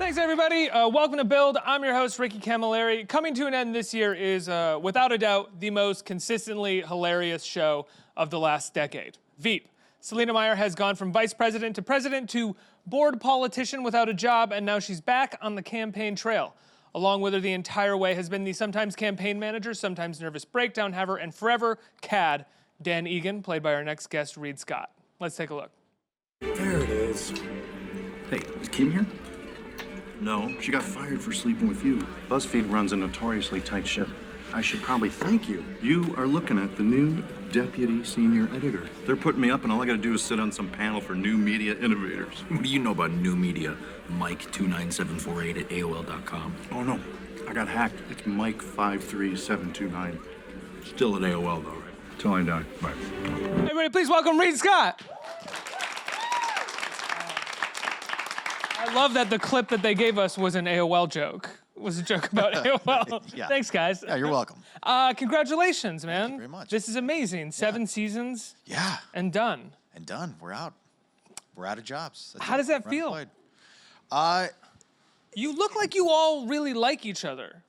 Thanks, everybody. Welcome to Build. I'm your host, Ricky Camilleri. Coming to an end this year is, without a doubt, the most consistently hilarious show of the last decade. Veep. Selina Meyer has gone from vice president to bored politician without a job, and now she's back on the campaign trail. Along with her the entire way has been the sometimes campaign manager, sometimes nervous breakdown haver, and forever cad, Dan Egan, played by our next guest, Reid Scott. Let's take a look. There it is. Hey, is Kim here? No, she got fired for sleeping with you. BuzzFeed runs a notoriously tight ship. I should probably thank you. You are looking at the new deputy senior editor. They're putting me up, and all I gotta do is sit on some panel for new media innovators. What do you know about new media? Mike29748 at AOL.com. Oh, no. I got hacked. It's Mike53729. Still at AOL, though, right? Till I die. Bye. Everybody, please welcome Reid Scott. I love that the clip that they gave us was an AOL joke. It was a joke about AOL. Yeah. Thanks, guys. Yeah, you're welcome. Congratulations, man. Thank you very much. This is amazing. 7 seasons. Yeah. And done. And done. We're out. We're out of jobs. How does that feel? You look like you all really like each other.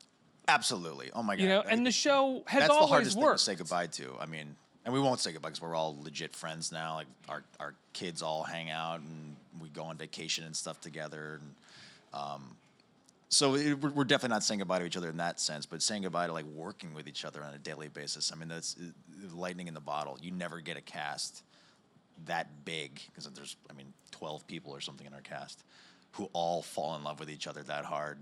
Absolutely. Oh my God. You know, and the show has That's always the hardest worked. thing to say goodbye to. I mean, and we won't say goodbye because we're all legit friends now. Like our kids all hang out and we go on vacation and stuff together. And so we're definitely not saying goodbye to each other in that sense, but saying goodbye to like working with each other on a daily basis. I mean, that's lightning in the bottle. You never get a cast that big because there's, 12 people or something in our cast who all fall in love with each other that hard.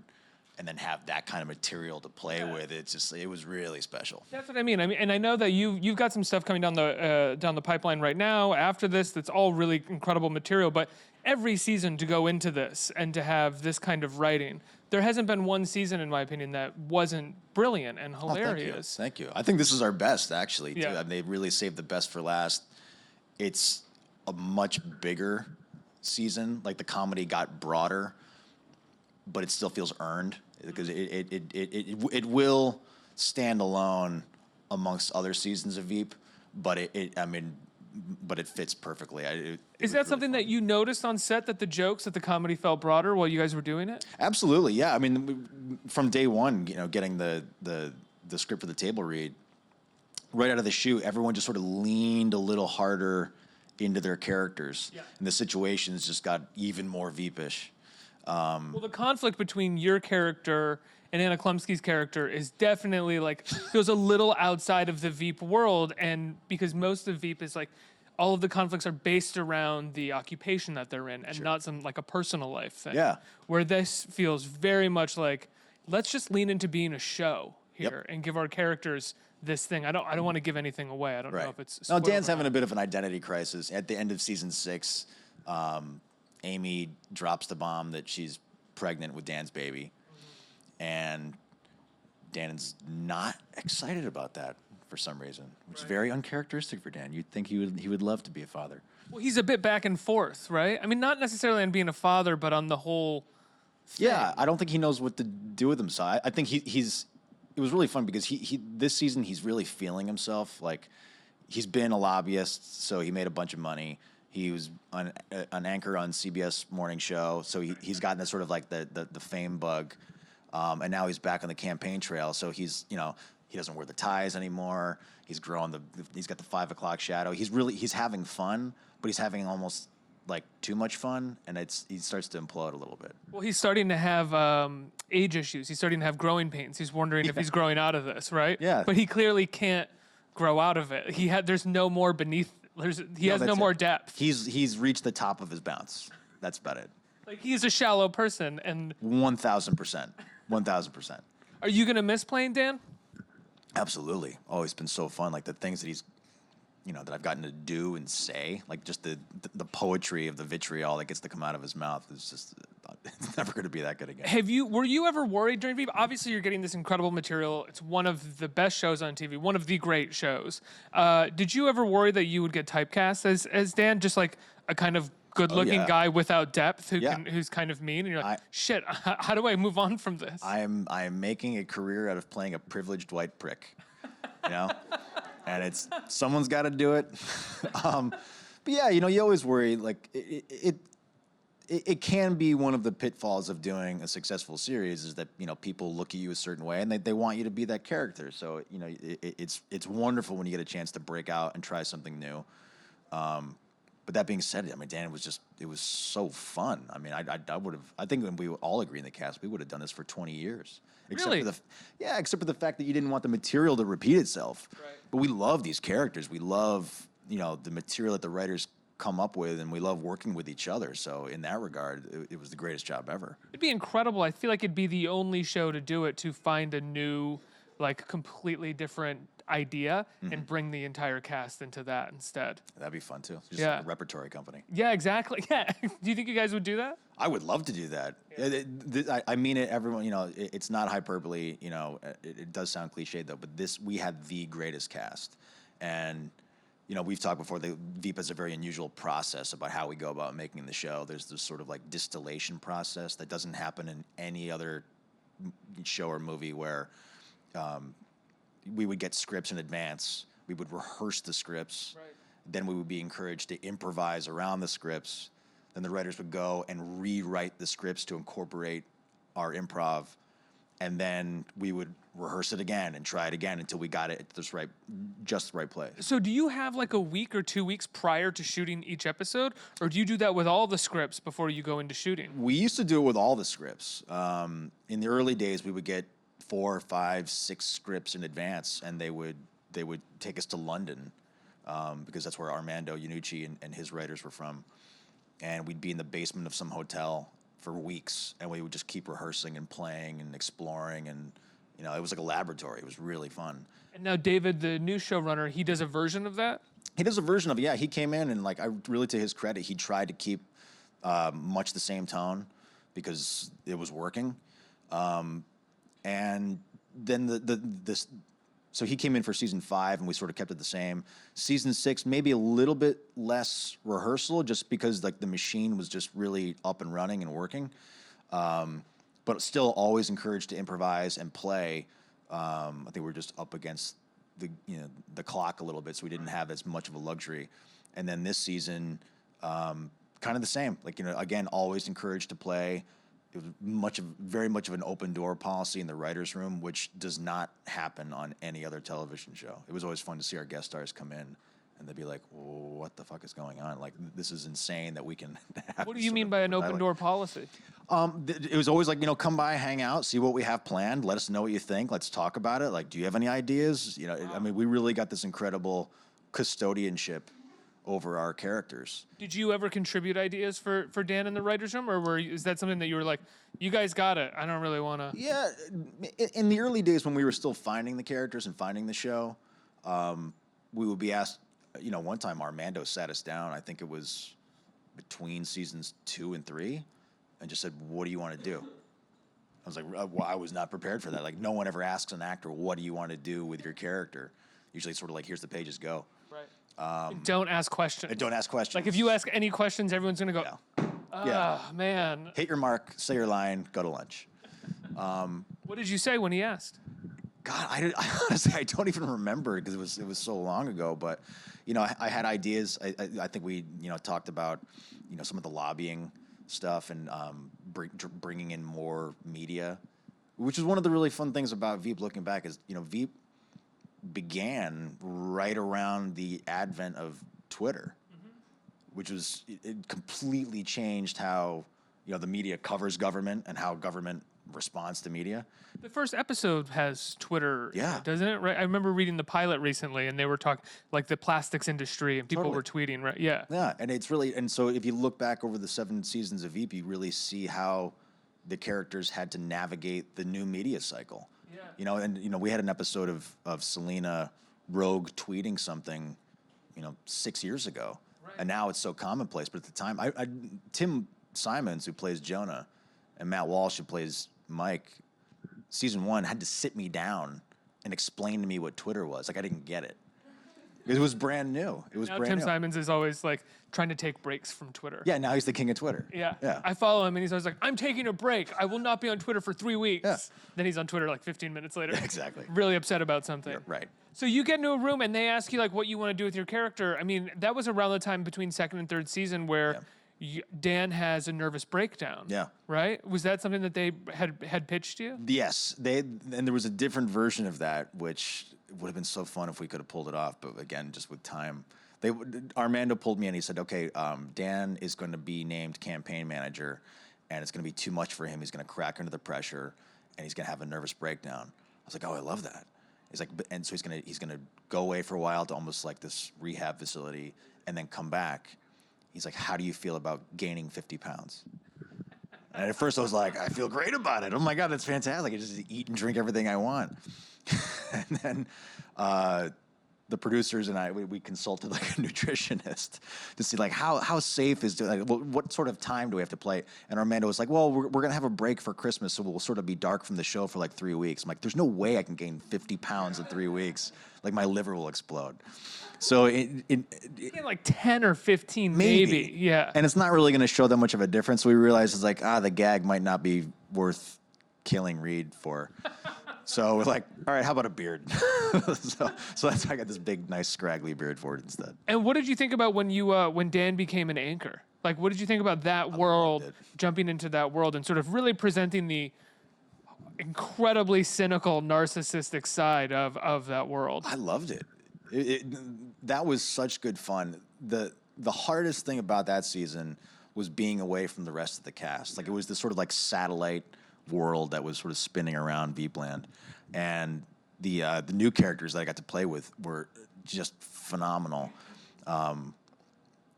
And then have that kind of material to play with. It was really special. That's what I mean. And I know that you've got some stuff coming down the pipeline right now. After this, that's all really incredible material. But every season to go into this and to have this kind of writing, there hasn't been one season, in my opinion, that wasn't brilliant and hilarious. Thank you. I think this is our best, actually. Too. Yeah. They really saved the best for last. It's a much bigger season. Like the comedy got broader, but it still feels earned. Because it will stand alone amongst other seasons of Veep, but it fits perfectly. Is that something that you noticed on set, that the comedy felt broader while you guys were doing it? Absolutely, yeah. I mean, from day one, getting the script for the table read, right out of the chute, everyone just sort of leaned a little harder into their characters, and the situations just got even more Veepish. Well, the conflict between your character and Anna Klumsky's character is definitely goes a little outside of the Veep world, and because most of Veep is all of the conflicts are based around the occupation that they're in, and not some a personal life thing. Yeah. Where this feels very much like, let's just lean into being a show here and give our characters this thing. I don't want to give anything away. I don't know if it's no. Dan's having a bit of an identity crisis at the end of season 6. Amy drops the bomb that she's pregnant with Dan's baby, and Dan's not excited about that for some reason, which is very uncharacteristic for Dan. You'd think he would love to be a father. Well, he's a bit back and forth, right? I mean, not necessarily on being a father, but on the whole thing. Yeah, I don't think he knows what to do with himself. I think he's. It was really fun because he this season he's really feeling himself. Like he's been a lobbyist, so he made a bunch of money. He was an anchor on CBS morning show, so he's gotten this sort of the fame bug, and now he's back on the campaign trail. So he's he doesn't wear the ties anymore. He's growing he's got the 5 o'clock shadow. He's having fun, but he's having almost too much fun, and he starts to implode a little bit. Well, he's starting to have age issues. He's starting to have growing pains. He's wondering if he's growing out of this, right? Yeah. But he clearly can't grow out of it. There's no more beneath. He has no more depth. He's reached the top of his bounce. That's about it. He's a shallow person, and 1,000%. 1,000%. Are you gonna miss playing Dan? Absolutely. Oh, it's been so fun. The things that he's, that I've gotten to do and say, just the poetry of the vitriol that gets to come out of his mouth is just, it's never going to be that good again. Were you ever worried during Veep? Obviously, you're getting this incredible material. It's one of the best shows on TV, one of the great shows. Did you ever worry that you would get typecast as Dan, just a kind of good-looking guy without depth who's kind of mean? And you're like, shit, how do I move on from this? I am making a career out of playing a privileged white prick, and someone's got to do it. But yeah, you always worry, it can be one of the pitfalls of doing a successful series is that, you know, people look at you a certain way and they want you to be that character. So, you know, it's wonderful when you get a chance to break out and try something new. But that being said, I mean, Dan, it was so fun. I mean, I think when we all agree in the cast, we would have done this for 20 years. Really? Except for the fact that you didn't want the material to repeat itself. Right. But we love these characters. We love, you know, the material that the writers come up with, and we love working with each other. So in that regard, it was the greatest job ever. It'd be incredible. I feel like it'd be the only show to do it, to find a new, like, completely different idea and bring the entire cast into that instead. That'd be fun too. Just Yeah. like a repertory company. Yeah, exactly. Yeah. Do you think you guys would do that? I would love to do that. I mean it. Everyone, you know, it's not hyperbole. You know, it does sound cliche though. But we had the greatest cast, and you know, we've talked before. Veep has a very unusual process about how we go about making the show. There's this sort of like distillation process that doesn't happen in any other show or movie where we would get scripts in advance. We would rehearse the scripts. Right. Then we would be encouraged to improvise around the scripts. Then the writers would go and rewrite the scripts to incorporate our improv. And then we would rehearse it again and try it again until we got it at just the right place. So do you have like a week or 2 weeks prior to shooting each episode? Or do you do that with all the scripts before you go into shooting? We used to do it with all the scripts. In the early days, we would get 4, 5, 6 scripts in advance, and they would take us to London because that's where Armando Iannucci and his writers were from. And we'd be in the basement of some hotel for weeks, and we would just keep rehearsing and playing and exploring, and you know, it was like a laboratory. It was really fun. And now David, the new showrunner, he does a version of that? He does a version of it, yeah. He came in and, like, I really, to his credit, he tried to keep much the same tone because it was working. And then so he came in for season 5, and we sort of kept it the same. Season 6, maybe a little bit less rehearsal, just because like the machine was just really up and running and working. But still always encouraged to improvise and play. I think we were just up against the clock a little bit, so we didn't have as much of a luxury. And then this season, kind of the same. Like, you know, again, always encouraged to play. It was very much of an open door policy in the writer's room, which does not happen on any other television show. It was always fun to see our guest stars come in, and they'd be like, "What the fuck is going on? Like, this is insane that we can have." What do you mean by an open door policy? It was always like, you know, come by, hang out, see what we have planned, let us know what you think, let's talk about it. Like, do you have any ideas? You know, I mean, we really got this incredible custodianship over our characters. Did you ever contribute ideas for Dan in the writer's room, or is that something that you were like, you guys got it, I don't really want to? Yeah, in the early days when we were still finding the characters and finding the show, we would be asked, you know, one time Armando sat us down, I think it was between seasons 2 and 3, and just said, "What do you want to do?" I was like, well, I was not prepared for that. Like, no one ever asks an actor, "What do you want to do with your character?" Usually it's sort of like, here's the pages, go. Right. Don't ask questions. Don't ask questions. Like, if you ask any questions, everyone's going to go, Yeah. Man. Hit your mark, say your line, go to lunch. What did you say when he asked? God, I honestly, I don't even remember because it was so long ago. But, you know, I had ideas. I think we, you know, talked about, you know, some of the lobbying stuff and bringing in more media, which is one of the really fun things about Veep looking back is, you know, Veep began right around the advent of Twitter, which was, it completely changed how, you know, the media covers government and how government responds to media. The first episode has Twitter, Yeah. doesn't it? Right. I remember reading the pilot recently, and they were talking like the plastics industry, and people were tweeting, right? Yeah. Yeah, and it's really, and so if you look back over the 7 seasons of Veep, you really see how the characters had to navigate the new media cycle. Yeah. You know, and, you know, we had an episode of Selina rogue tweeting something, you know, 6 years ago. Right. And now it's so commonplace. But at the time, Tim Simons, who plays Jonah, and Matt Walsh, who plays Mike, season 1 had to sit me down and explain to me what Twitter was. Like, I didn't get it. It was brand new. It was Now brand Tim new. Simons is always like trying to take breaks from Twitter. Yeah, now he's the king of Twitter. Yeah. Yeah. I follow him, and he's always like, I'm taking a break. I will not be on Twitter for 3 weeks. Yeah. Then he's on Twitter like 15 minutes later. Exactly. Really upset about something. Right. So you get into a room, and they ask you like what you want to do with your character. I mean, that was around the time between second and third season where Dan has a nervous breakdown. Yeah. Right? Was that something that they had pitched to you? Yes, and there was a different version of that, which would have been so fun if we could have pulled it off. But again, just with time, Armando pulled me in. He said, "Okay, Dan is going to be named campaign manager, and it's going to be too much for him. He's going to crack under the pressure, and he's going to have a nervous breakdown." I was like, "Oh, I love that." He's like, and so he's gonna go away for a while to almost like this rehab facility, and then come back. He's like, "How do you feel about gaining 50 pounds?" And at first I was like, "I feel great about it. Oh my God, that's fantastic. I just eat and drink everything I want." And then the producers and I, we consulted like a nutritionist to see like how safe is, like, what sort of time do we have to play? And Armando was like, "Well, we're going to have a break for Christmas, so we'll sort of be dark from the show for like 3 weeks." I'm like, "There's no way I can gain 50 pounds in 3 weeks. Like my liver will explode." So Like 10 or 15, maybe. Yeah. And it's not really going to show that much of a difference. We realized it's like, the gag might not be worth killing Reid for. So we're like, all right, how about a beard? so that's why I got this big, nice, scraggly beard for it instead. And what did you think about when Dan became an anchor? Like, what did you think about that world, jumping into that world and sort of really presenting the incredibly cynical, narcissistic side of that world? I loved it. That was such good fun. The hardest thing about that season was being away from the rest of the cast. Like, it was this sort of like satellite world that was sort of spinning around Veepland, and the new characters that I got to play with were just phenomenal.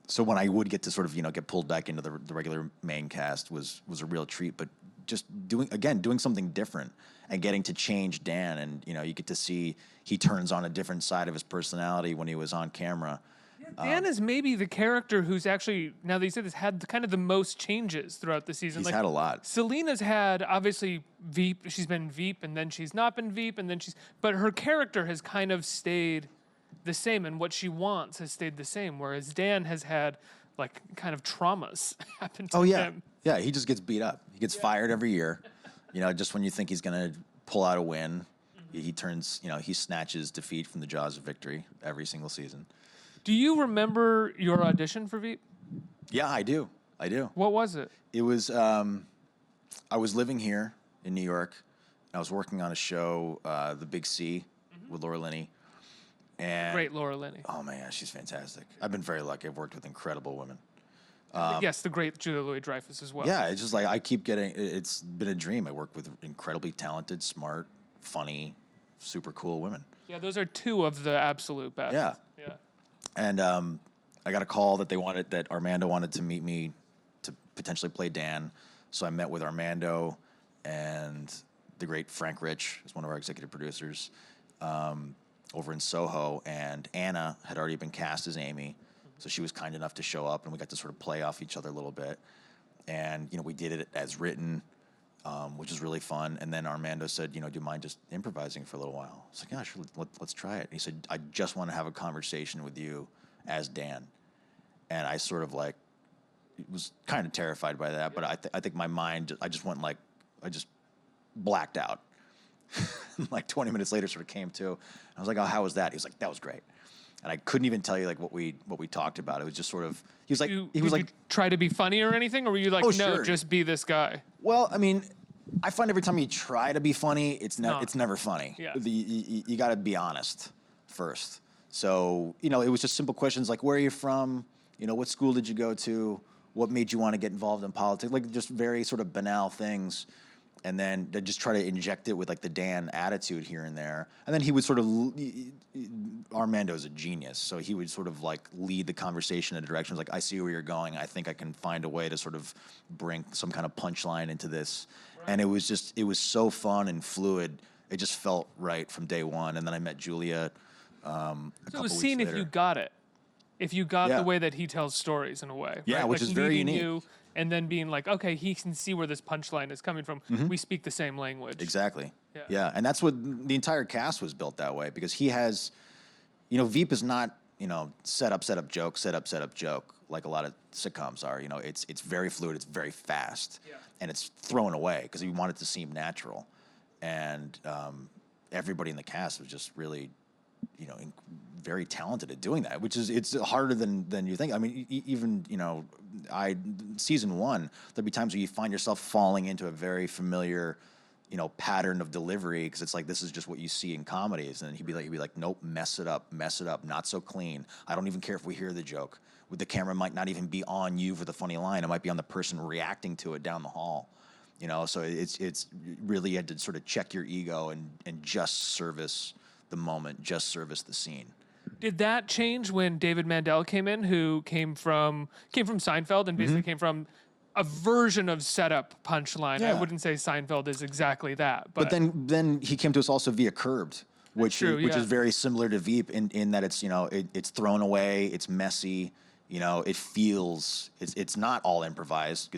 So when I would get to sort of get pulled back into the regular main cast was a real treat. But just doing something different and getting to change Dan, and you get to see he turns on a different side of his personality when he was on camera. Dan is maybe the character who's actually, now that you said this, had kind of the most changes throughout the season. He's had a lot. Selina's had, obviously, Veep. She's been Veep, and then she's not been Veep, and then but her character has kind of stayed the same, and what she wants has stayed the same, whereas Dan has had, like, kind of traumas happen to him. Yeah, he just gets beat up. He gets fired every year. Just when you think he's going to pull out a win, he turns, he snatches defeat from the jaws of victory every single season. Do you remember your audition for Veep? Yeah, I do. What was it? It was, I was living here in New York. I was working on a show, The Big C, with Laura Linney. And Great Laura Linney. Oh, man, she's fantastic. I've been very lucky. I've worked with incredible women. Yes, the great Julia Louis-Dreyfus as well. Yeah, it's just like I keep getting, it's been a dream. I work with incredibly talented, smart, funny, super cool women. Yeah, those are two of the absolute best. Yeah. Yeah. And I got a call that Armando wanted to meet me to potentially play Dan. So I met with Armando and the great Frank Rich, who's one of our executive producers, over in Soho. And Anna had already been cast as Amy. So she was kind enough to show up, and we got to sort of play off each other a little bit. And, we did it as written, which was really fun. And then Armando said, do you mind just improvising for a little while? I was like, yeah, sure, let's try it. And he said, I just want to have a conversation with you as Dan. And I sort of was kind of terrified by that, but I think my mind, I just blacked out. Like 20 minutes later sort of came to. I was like, oh, how was that? He was like, that was great. And I couldn't even tell you what we talked about. It was just sort of, he was like, Did you try to be funny or anything? Or were you like, oh, no, sure. just be this guy? Well, I mean, I find every time you try to be funny, it's never funny. Yeah. You got to be honest first. So, it was just simple questions like, where are you from? What school did you go to? What made you want to get involved in politics? Like just very sort of banal things. And then they just try to inject it with like the Dan attitude here and there. And then he would sort of, Armando's a genius. So he would sort of like lead the conversation in a direction like, I see where you're going. I think I can find a way to sort of bring some kind of punchline into this. Right. And it was so fun and fluid. It just felt right from day one. And then I met Julia a couple weeks later. So it was seeing if you got it. If you got the way that he tells stories in a way. Yeah, right? which is very unique. You, and then being like, okay, he can see where this punchline is coming from. Mm-hmm. We speak the same language. Exactly. Yeah. And that's what the entire cast was built that way because he has, Veep is not, set up, joke like a lot of sitcoms are. It's very fluid. It's very fast. Yeah. And it's thrown away because we want it to seem natural. And everybody in the cast was just really very talented at doing that, which is it's harder than you think. I mean, even season one, there'd be times where you find yourself falling into a very familiar, pattern of delivery because it's like this is just what you see in comedies, and he'd be like, nope, mess it up, not so clean. I don't even care if we hear the joke. The camera might not even be on you for the funny line. It might be on the person reacting to it down the hall. So it's really you had to sort of check your ego and just service the moment, just service the scene. Did that change when David Mandel came in, who came from Seinfeld and basically came from a version of setup punchline? Yeah. I wouldn't say Seinfeld is exactly that, but then he came to us also via Curbed, which is very similar to Veep in that it's it's thrown away, it's messy, it feels it's not all improvised.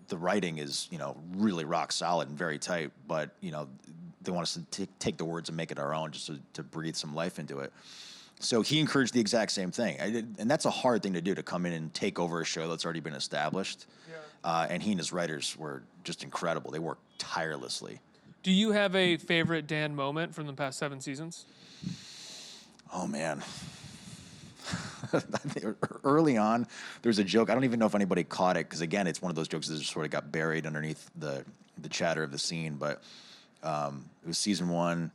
The writing is really rock solid and very tight, but they want us to take the words and make it our own, just to breathe some life into it. So he encouraged the exact same thing, and that's a hard thing to do, to come in and take over a show that's already been established. Yeah. And he and his writers were just incredible. They worked tirelessly. Do you have a favorite Dan moment from the past 7 seasons? Oh man. Early on, there's a joke. I don't even know if anybody caught it because, again, it's one of those jokes that just sort of got buried underneath the chatter of the scene. But it was season 1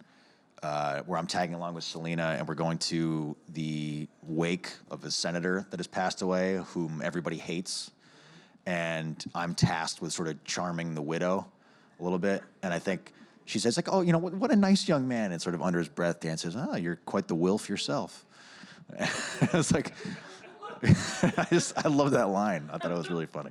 where I'm tagging along with Selina, and we're going to the wake of a senator that has passed away, whom everybody hates. And I'm tasked with sort of charming the widow a little bit. And I think she says, like, oh, what a nice young man. And sort of under his breath, Dan says, oh, you're quite the wilf yourself. It's like, I love that line. I thought it was really funny.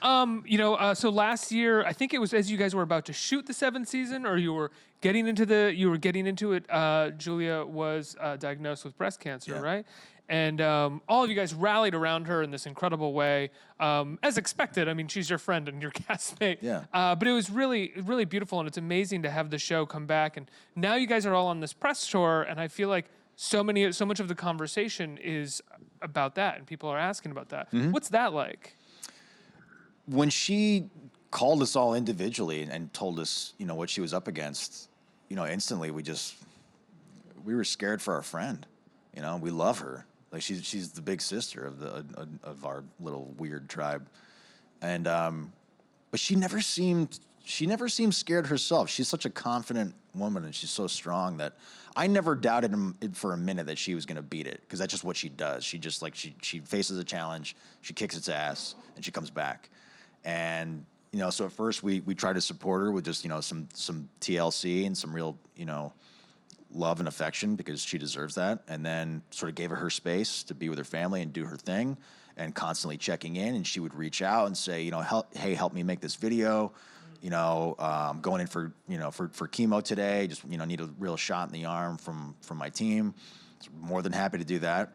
So last year, I think it was as you guys were about to shoot the 7th season, or you were getting into it. Julia was diagnosed with breast cancer, right? And all of you guys rallied around her in this incredible way, as expected. I mean, she's your friend and your castmate. Yeah. But it was really, really beautiful, and it's amazing to have the show come back. And now you guys are all on this press tour, and I feel like so much of the conversation is about that, and people are asking about that. Mm-hmm. What's that like? When she called us all individually and told us, what she was up against, instantly we were scared for our friend. We love her. Like she's the big sister of our little weird tribe, and but she never seemed scared herself. She's such a confident woman, and she's so strong that I never doubted for a minute that she was going to beat it, because that's just what she does. She just she faces a challenge, she kicks its ass, and she comes back. And so at first we tried to support her with just some TLC and some real love and affection, because she deserves that, and then sort of gave her space to be with her family and do her thing, and constantly checking in. And she would reach out and say, help me make this video. I'm going in for chemo today. Just, need a real shot in the arm from my team. More than happy to do that.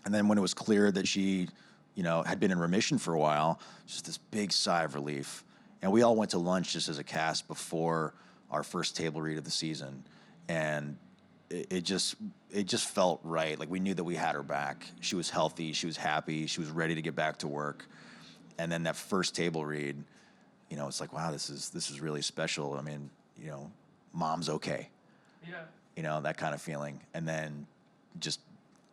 And then when it was clear that she, had been in remission for a while, just this big sigh of relief. And we all went to lunch just as a cast before our first table read of the season. And it just felt right. Like we knew that we had her back. She was healthy. She was happy. She was ready to get back to work. And then that first table read, it's like, wow, this is really special. I mean, mom's okay. Yeah. That kind of feeling. And then just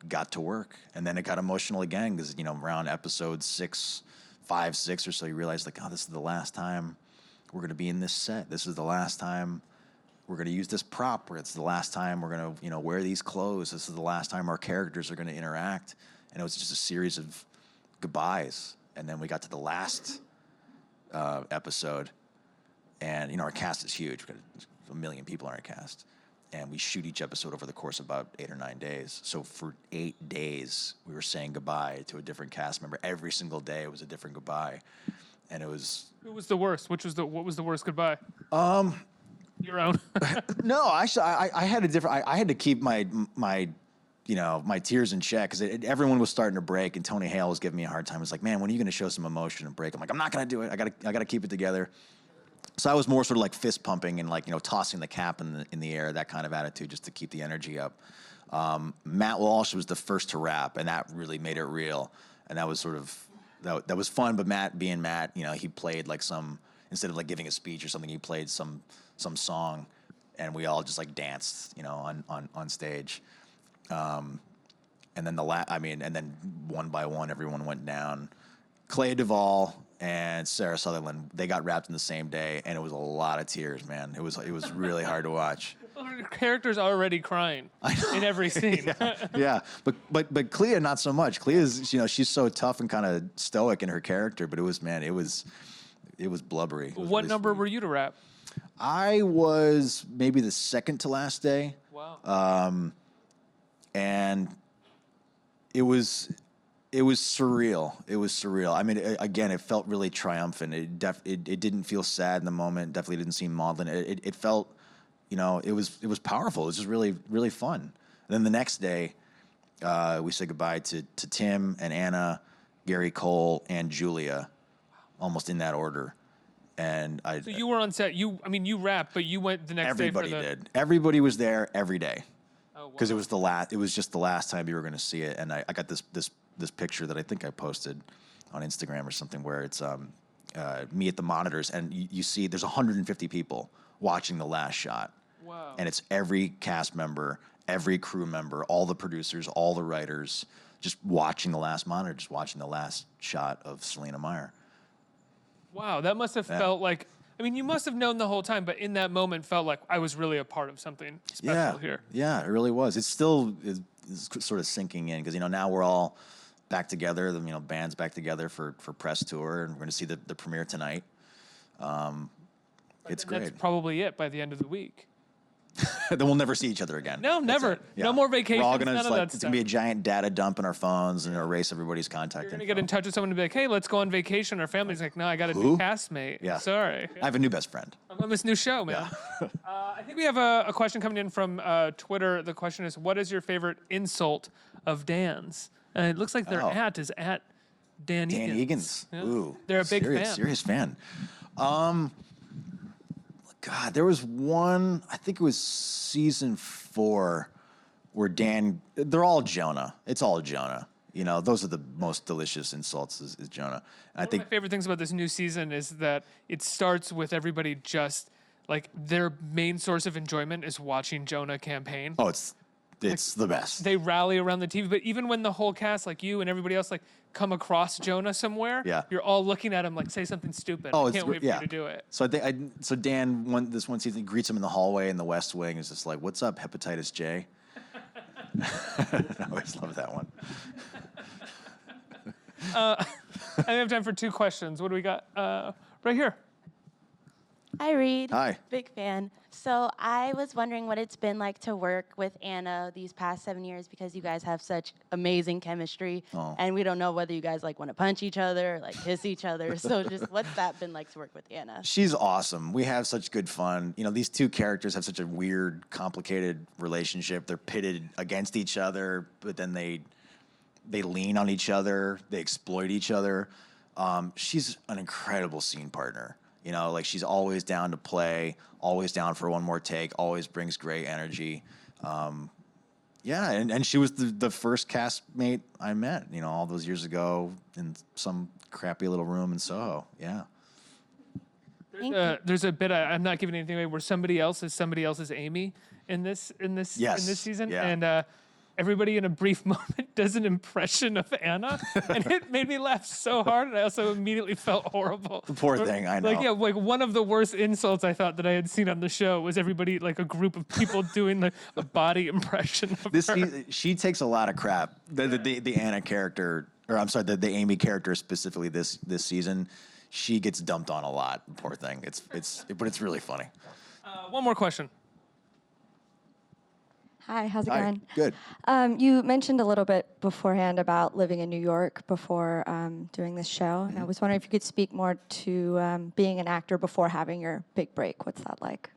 got to work. And then it got emotional again because, around episode 5, 6 or so, you realize, like, oh, this is the last time we're going to be in this set. This is the last time we're going to use this prop. It's the last time we're going to, wear these clothes. This is the last time our characters are going to interact. And it was just a series of goodbyes. And then we got to the last episode, and our cast is huge. We've got 1 million people in our cast, and we shoot each episode over the course of about 8 or 9 days. So for 8 days, we were saying goodbye to a different cast member. Every single day, it was a different goodbye, and it was. Who was the worst? What was the worst goodbye? Your own. No, actually, I had a different. I had to keep my tears in check, because everyone was starting to break, and Tony Hale was giving me a hard time. He was like, man, when are you going to show some emotion and break? I'm like, I'm not going to do it. I got to keep it together. So I was more sort of like fist pumping and tossing the cap in the air, that kind of attitude, just to keep the energy up. Matt Walsh was the first to rap, and that really made it real. And that was sort of, that was fun. But Matt, being Matt, he played like instead of like giving a speech or something, he played some song. and we all just like danced, on stage. And then and then one by one, everyone went down. Clea Duvall and Sarah Sutherland, they got wrapped in the same day, and it was a lot of tears, man. It was really hard to watch. Her character's already crying in every scene. Yeah, but Clea not so much. Clea's, she's so tough and kind of stoic in her character, but it was blubbery. It was What really number sweet. were you to wrap? I was maybe the second to last day. Wow. And it was surreal. It was surreal. I mean, again, it felt really triumphant. It didn't feel sad in the moment. Definitely didn't seem maudlin. It felt, it was powerful. It was just really, really fun. And then the next day, we said goodbye to Tim and Anna, Gary Cole, and Julia, almost in that order. And So you were on set. You wrapped, but you went the next day for everybody did. Everybody was there every day. Oh, wow. Because it was just the last time you were going to see it, and I got this picture that I think I posted on Instagram or something where it's me at the monitors, and you see there's 150 people watching the last shot. Wow. And it's every cast member, every crew member, all the producers, all the writers, just watching the last monitor, just watching the last shot of Selina Meyer. Wow, that must have felt like. You must have known the whole time, but in that moment felt like I was really a part of something special here. Yeah, it really was. It still is sort of sinking in because now we're all back together. The band's back together for press tour, and we're going to see the premiere tonight. It's great. That's probably it by the end of the week. Then we'll never see each other again. No, never. Yeah. No more vacations. We're all gonna none of that it's stuff. gonna be a giant data dump in our phones and erase everybody's contact You're gonna info. get in touch with someone and be like, "Hey, let's go on vacation." Our family's like, "No, I got a new castmate. Yeah. Sorry, I have a new best friend. I'm on this new show, man." I think we have a question coming in from Twitter. The question is, "What is your favorite insult of Dan's?" And it looks like their @ is @ Dan Egan's. Dan Egan's. Yeah. Ooh, They're a big fan. Serious fan. God, there was one. I think it was season 4 where they're all Jonah. It's all Jonah. Those are the most delicious insults is Jonah. And I think One of my favorite things about this new season is that it starts with everybody just like their main source of enjoyment is watching Jonah campaign. oh, it's the best. They rally around the TV, but even when the whole cast, like you and everybody else, like come across Jonah somewhere, Yeah. you're all looking at him like, say something stupid. Oh, I it's can't wait for yeah. you to do it. So so Dan this one season he greets him in the hallway in the West Wing. Is just like, "What's up, hepatitis J?" I always love that one. I have time for 2 questions. What do we got? Right here. Hi, Reid. Hi. Big fan. So I was wondering what it's been like to work with Anna these past 7 years because you guys have such amazing chemistry, and we don't know whether you guys like want to punch each other, or, like kiss each other. So just what's that been like to work with Anna? She's awesome. We have such good fun. These two characters have such a weird, complicated relationship. They're pitted against each other, but then they lean on each other. They exploit each other. She's an incredible scene partner. She's always down to play, always down for one more take, always brings great energy. And she was the first castmate I met, all those years ago in some crappy little room in Soho. Yeah. There's a bit I'm not giving anything away where somebody else is Amy in this season, Yeah. and everybody in a brief moment does an impression of Anna, and it made me laugh so hard, and I also immediately felt horrible. The poor thing, I know. Like one of the worst insults I thought that I had seen on the show was everybody, like a group of people doing like a body impression of her. She takes a lot of crap. The Anna character, or I'm sorry, the Amy character specifically this season, she gets dumped on a lot. Poor thing. But it's really funny. One more question. Hi, how's it Hi, going? good. You mentioned a little bit beforehand about living in New York before doing this show, and I was wondering if you could speak more to being an actor before having your big break. What's that like?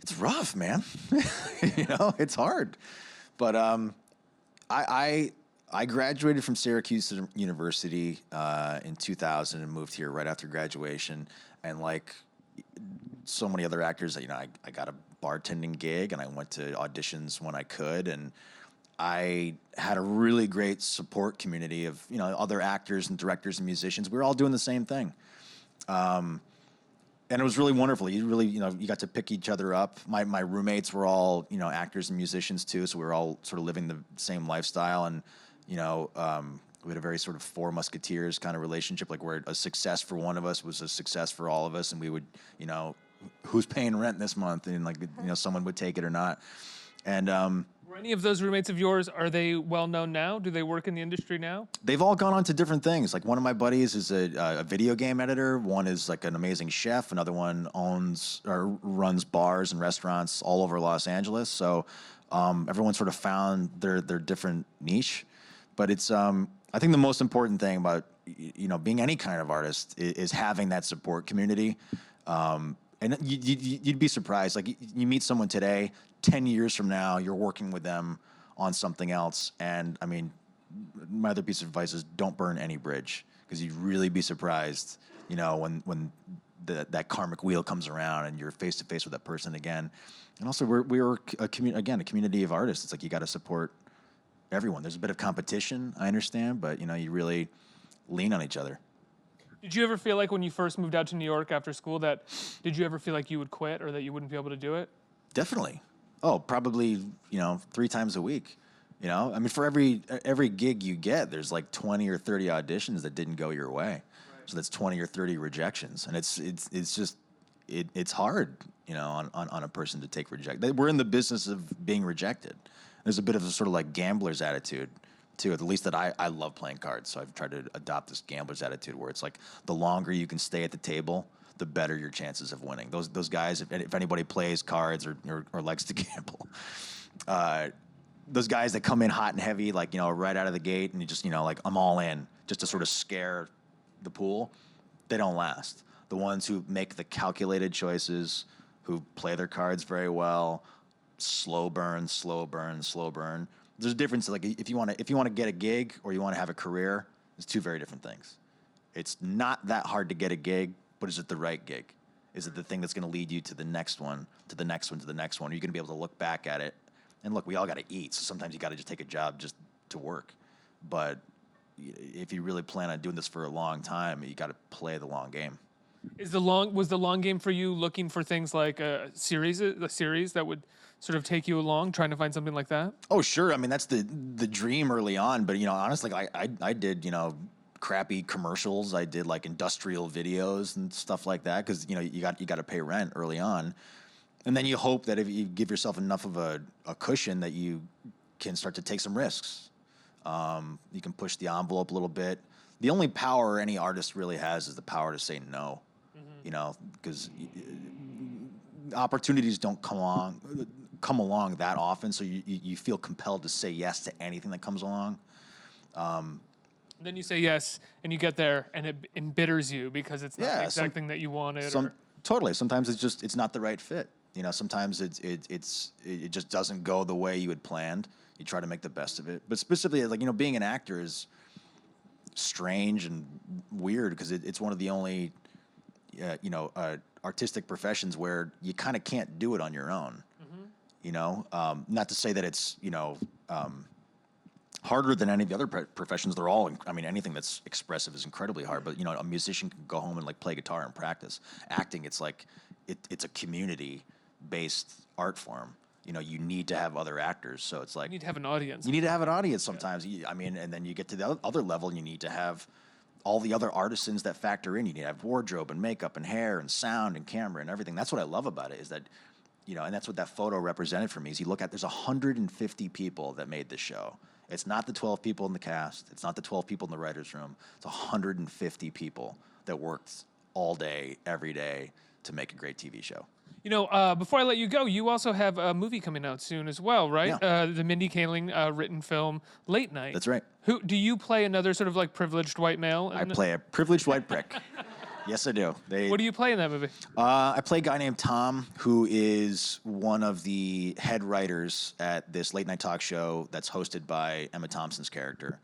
It's rough, man. It's hard. But I graduated from Syracuse University in 2000 and moved here right after graduation. And like so many other actors, I got a bartending gig and I went to auditions when I could. And I had a really great support community of, other actors and directors and musicians. We were all doing the same thing. And And it was really wonderful. You really, you got to pick each other up. My roommates were all, actors and musicians too, so we were all sort of living the same lifestyle. And, we had a very sort of Four Musketeers kind of relationship, like where a success for one of us was a success for all of us, and we would, who's paying rent this month, and like, someone would take it or not. And were any of those roommates of yours, are they well known now? Do they work in the industry now? they've all gone on to different things. Like one of my buddies is a video game editor. One is like an amazing chef. Another one owns or runs bars and restaurants all over Los Angeles. So everyone sort of found their different niche. But it's I think the most important thing about being any kind of artist is having that support community. And you'd be surprised. Like you meet someone today, 10 years from now, you're working with them on something else. And I mean, my other piece of advice is don't burn any bridge, because you'd really be surprised, when that karmic wheel comes around and you're face to face with that person again. And also, we're a community of artists. It's like you got to support everyone. There's a bit of competition, I understand, but you really lean on each other. Did you ever feel like when you first moved out to New York after school did you ever feel like you would quit or that you wouldn't be able to do it? Definitely. Oh, probably, 3 times a week. I mean, for every gig you get, there's like 20 or 30 auditions that didn't go your way. Right. So that's 20 or 30 rejections. And it's hard, on a person to take we're in the business of being rejected. There's a bit of a sort of like gambler's attitude too, at least that I love playing cards. So I've tried to adopt this gambler's attitude where it's like the longer you can stay at the table, the better your chances of winning. Those guys, if anybody plays cards or likes to gamble, those guys that come in hot and heavy, like, right out of the gate, and you just, like, I'm all in, just to sort of scare the pool, they don't last. The ones who make the calculated choices, who play their cards very well, slow burn. There's a difference. Like, if you want to get a gig or you want to have a career, it's 2 very different things. It's not that hard to get a gig, but is it the right gig? Is it the thing that's going to lead you to the next one, to the next one, to the next one? Are you going to be able to look back at it? And look, we all got to eat, so sometimes you got to just take a job just to work. But if you really plan on doing this for a long time, you got to play the long game. Was the long game for you looking for things like a series that would sort of take you along, trying to find something like that? Oh, sure. I mean, that's the dream early on. But honestly, I did crappy commercials. I did like industrial videos and stuff like that because you got to pay rent early on, and then you hope that if you give yourself enough of a cushion that you can start to take some risks. You can push the envelope a little bit. The only power any artist really has is the power to say no. Because opportunities don't come along that often, so you feel compelled to say yes to anything that comes along. Then you say yes, and you get there, and it embitters you because it's not the exact thing that you wanted. Totally. Sometimes it's not the right fit. Sometimes it just doesn't go the way you had planned. You try to make the best of it. But specifically, like being an actor is strange and weird because it's one of the only artistic professions where you kind of can't do it on your own. Not to say that it's harder than any of the other professions. They're all, anything that's expressive is incredibly hard, but a musician can go home and like play guitar and practice. Acting, it's like it's a community based art form. You need to have other actors, so it's like you need to have an audience. You need to have an audience sometimes. And then you get to the other level, and you need to have all the other artisans that factor in. You need to have wardrobe and makeup and hair and sound and camera and everything. That's what I love about it is that, and that's what that photo represented for me. Is you look at there's 150 people that made this show. It's not the 12 people in the cast. It's not the 12 people in the writer's room. It's 150 people that worked all day, every day to make a great TV show. Before I let you go, you also have a movie coming out soon as well, right? Yeah. The Mindy Kaling written film, Late Night. That's right. Who do you play? Another sort of like privileged white male? I play a privileged white prick. Yes, I do. What do you play in that movie? I play a guy named Tom, who is one of the head writers at this late night talk show that's hosted by Emma Thompson's character.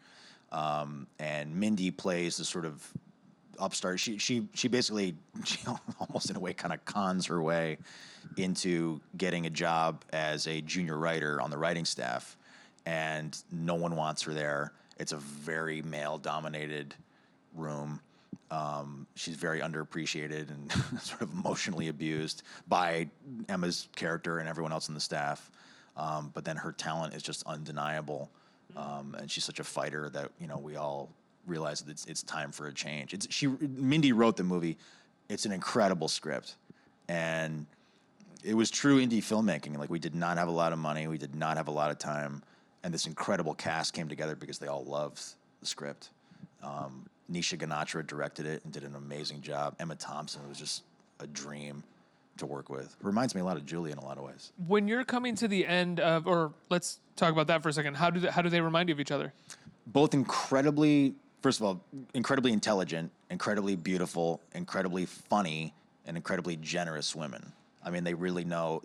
And Mindy plays the sort of upstart. She basically almost in a way kind of cons her way into getting a job as a junior writer on the writing staff, and no one wants her there. It's a very male dominated room. She's very underappreciated and sort of emotionally abused by Emma's character and everyone else in the staff. But then her talent is just undeniable. And she's such a fighter that, we all realize that it's time for a change. Mindy wrote the movie. It's an incredible script. And it was true indie filmmaking. Like, we did not have a lot of money. We did not have a lot of time. And this incredible cast came together because they all loved the script. Nisha Ganatra directed it and did an amazing job. Emma Thompson was just a dream to work with. Reminds me a lot of Julie in a lot of ways. When you're coming to the end of, or let's talk about that for a second, how do they remind you of each other? Both incredibly, first of all, incredibly intelligent, incredibly beautiful, incredibly funny, and incredibly generous women. I mean, they really know.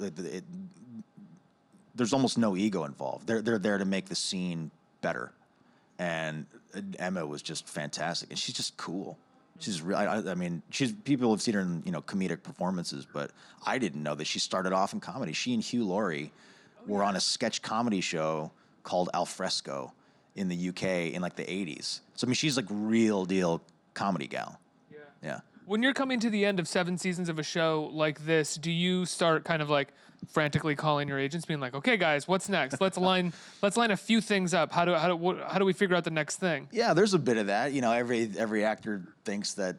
There's almost no ego involved. They're there to make the scene better. And Emma was just fantastic, and she's just cool. She's I mean, people have seen her in comedic performances, but I didn't know that she started off in comedy. She and Hugh Laurie were on a sketch comedy show called Al Fresco in the UK in like the 80s. So I mean, she's like real deal comedy gal. Yeah. When you're coming to the end of 7 seasons of a show like this, do you start kind of like frantically calling your agents, being like, "Okay, guys, what's next? Let's line a few things up. How do we figure out the next thing?" Yeah, there's a bit of that. Every actor thinks that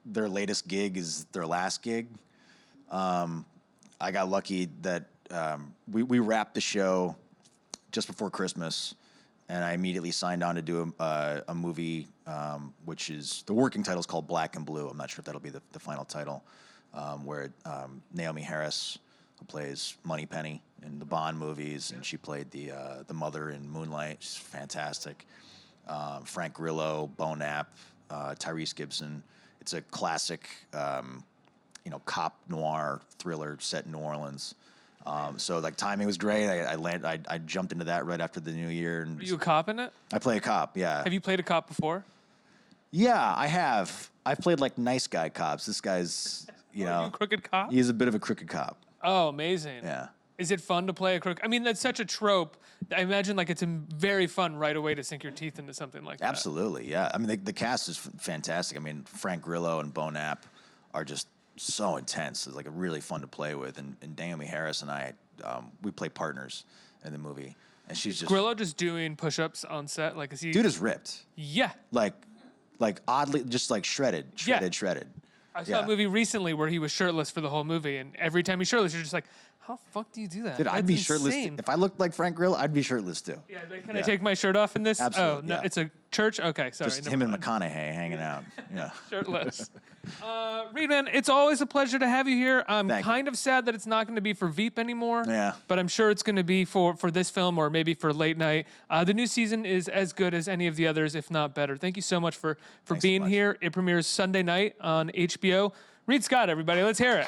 their latest gig is their last gig. I got lucky that we wrapped the show just before Christmas, and I immediately signed on to do a movie, which is the working title is called Black and Blue. I'm not sure if that'll be the final title. Where Naomi Harris, who plays Moneypenny in the Bond movies, and she played the mother in Moonlight. She's fantastic. Frank Grillo, Bo Knapp, Tyrese Gibson. It's a classic, cop noir thriller set in New Orleans. So like timing was great. I jumped into that right after the new year. And Are you a cop in it? I play a cop. Yeah. Have you played a cop before? Yeah, I have. I've played like nice guy cops. This guy's. Are you a crooked cop? He's a bit of a crooked cop. Oh, amazing. Yeah. Is it fun to play a crook? I mean, that's such a trope. I imagine like it's very fun right away to sink your teeth into something like that. Absolutely, yeah. I mean, the cast is fantastic. I mean, Frank Grillo and Bo Knapp are just so intense. It's like really fun to play with. And Naomi Harris and I, we play partners in the movie. And she's just... Grillo just doing push-ups on set? Like, is he... Dude is ripped. Yeah. Like oddly, just like shredded. I saw a movie recently where he was shirtless for the whole movie, and every time he's shirtless, you're just like, how the fuck do you do that? Dude, I'd be shirtless. If I looked like Frank Grillo, I'd be shirtless too. Yeah, can I take my shirt off in this? Absolutely, Oh, no, yeah. it's a church? Okay, sorry. Just him and McConaughey hanging out. Yeah. Shirtless. Reid, man, it's always a pleasure to have you here. I'm Thank kind of sad that it's not going to be for Veep anymore. Yeah. But I'm sure it's going to be for this film or maybe for late night. The new season is as good as any of the others, if not better. Thank you so much for Thanks being so much. here. It premieres Sunday night on HBO. Reid Scott, everybody. Let's hear it.